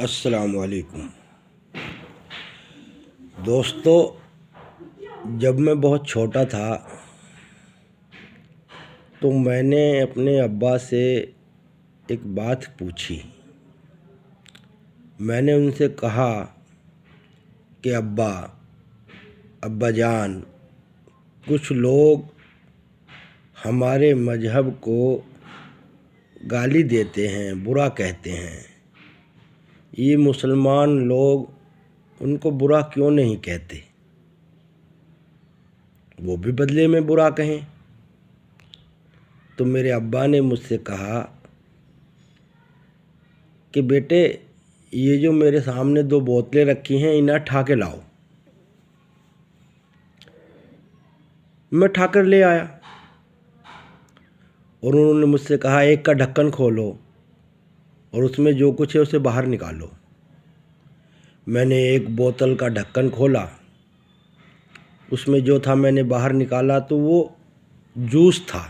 السلام علیکم دوستو، جب میں بہت چھوٹا تھا تو میں نے اپنے ابا سے ایک بات پوچھی۔ میں نے ان سے کہا کہ ابا جان، کچھ لوگ ہمارے مذہب کو گالی دیتے ہیں، برا کہتے ہیں، یہ مسلمان لوگ ان کو برا کیوں نہیں کہتے؟ وہ بھی بدلے میں برا کہیں۔ تو میرے ابا نے مجھ سے کہا کہ بیٹے، یہ جو میرے سامنے 2 بوتلیں رکھی ہیں، انہیں اٹھا کے لاؤ۔ میں اٹھا کر لے آیا اور انہوں نے مجھ سے کہا ایک کا ڈھکن کھولو اور اس میں جو کچھ ہے اسے باہر نکالو۔ میں نے ایک بوتل کا ڈھکن کھولا، اس میں جو تھا میں نے باہر نکالا تو وہ جوس تھا۔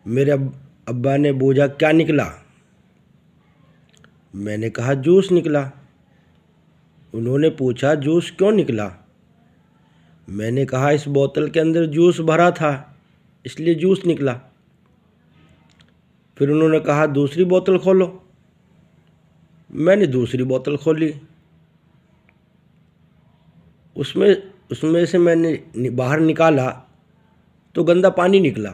میرے ابا نے پوچھا کیا نکلا؟ میں نے کہا جوس نکلا۔ انہوں نے پوچھا جوس کیوں نکلا؟ میں نے کہا اس بوتل کے اندر جوس بھرا تھا اس لیے جوس نکلا۔ پھر انہوں نے کہا دوسری بوتل کھولو۔ میں نے دوسری بوتل کھولی، اس میں سے میں نے باہر نکالا تو گندا پانی نکلا،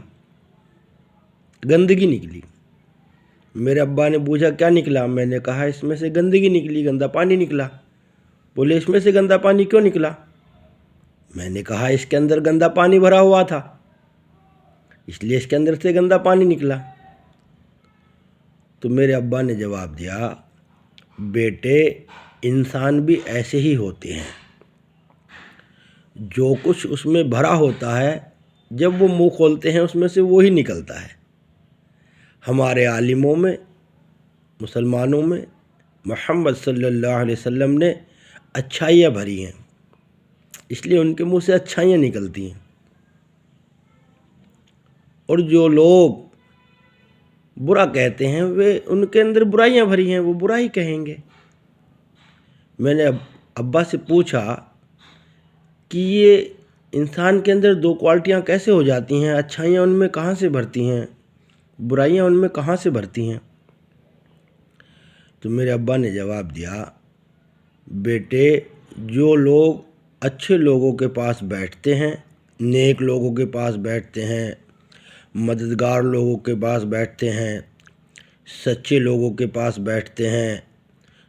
گندگی نکلی۔ میرے ابا نے پوچھا کیا نکلا؟ میں نے کہا اس میں سے گندگی نکلی، گندا پانی نکلا۔ بولے اس میں سے گندا پانی کیوں نکلا؟ میں نے کہا اس کے اندر گندا پانی بھرا ہوا تھا اس لیے اس کے اندر سے گندا پانی نکلا۔ تو میرے ابا نے جواب دیا، بیٹے انسان بھی ایسے ہی ہوتے ہیں، جو کچھ اس میں بھرا ہوتا ہے جب وہ منہ کھولتے ہیں اس میں سے وہی نکلتا ہے۔ ہمارے عالموں میں، مسلمانوں میں محمد صلی اللہ علیہ وسلم نے اچھائیاں بھری ہیں، اس لیے ان کے منہ سے اچھائیاں نکلتی ہیں، اور جو لوگ برا کہتے ہیں وہ ان کے اندر برائیاں بھری ہیں، وہ برا ہی کہیں گے۔ میں نے ابا سے پوچھا کہ یہ انسان کے اندر 2 کوالٹیاں کیسے ہو جاتی ہیں؟ اچھائیاں ان میں کہاں سے بھرتی ہیں، برائیاں ان میں کہاں سے بھرتی ہیں؟ تو میرے ابا نے جواب دیا، بیٹے جو لوگ اچھے لوگوں کے پاس بیٹھتے ہیں، نیک لوگوں کے پاس بیٹھتے ہیں، مددگار لوگوں کے پاس بیٹھتے ہیں، سچے لوگوں کے پاس بیٹھتے ہیں،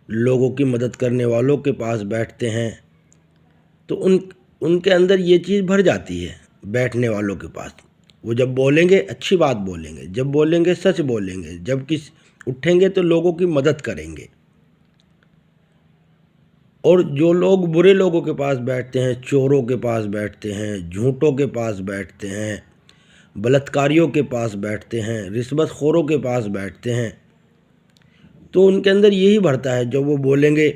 لوگوں کی مدد کرنے والوں کے پاس بیٹھتے ہیں، تو ان کے اندر یہ چیز بھر جاتی ہے۔ بیٹھنے والوں کے پاس وہ جب بولیں گے اچھی بات بولیں گے، جب بولیں گے سچ بولیں گے، جب اٹھیں گے تو لوگوں کی مدد کریں گے۔ اور جو لوگ برے لوگوں کے پاس بیٹھتے ہیں، چوروں کے پاس بیٹھتے ہیں، جھوٹوں کے پاس بیٹھتے ہیں، بلاتکاریوں کے پاس بیٹھتے ہیں، رشوت خوروں کے پاس بیٹھتے ہیں، تو ان کے اندر یہی بھرتا ہے۔ جب وہ بولیں گے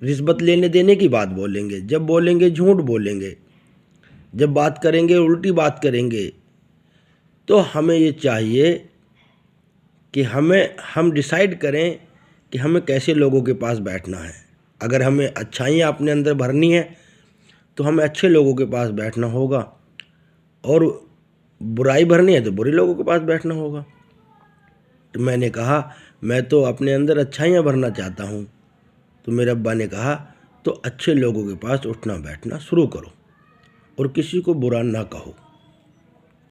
رشوت لینے دینے کی بات بولیں گے، جب بولیں گے جھوٹ بولیں گے، جب بات کریں گے الٹی بات کریں گے۔ تو ہمیں یہ چاہیے کہ ہم ڈیسائیڈ کریں کہ ہمیں کیسے لوگوں کے پاس بیٹھنا ہے۔ اگر ہمیں اچھائیاں اپنے اندر بھرنی ہیں تو ہمیں اچھے لوگوں کے پاس بیٹھنا ہوگا، اور برائی بھرنی ہے تو برے لوگوں کے پاس بیٹھنا ہوگا۔ تو میں نے کہا میں تو اپنے اندر اچھائیاں بھرنا چاہتا ہوں۔ تو میرے ابا نے کہا تو اچھے لوگوں کے پاس اٹھنا بیٹھنا شروع کرو اور کسی کو برا نہ کہو۔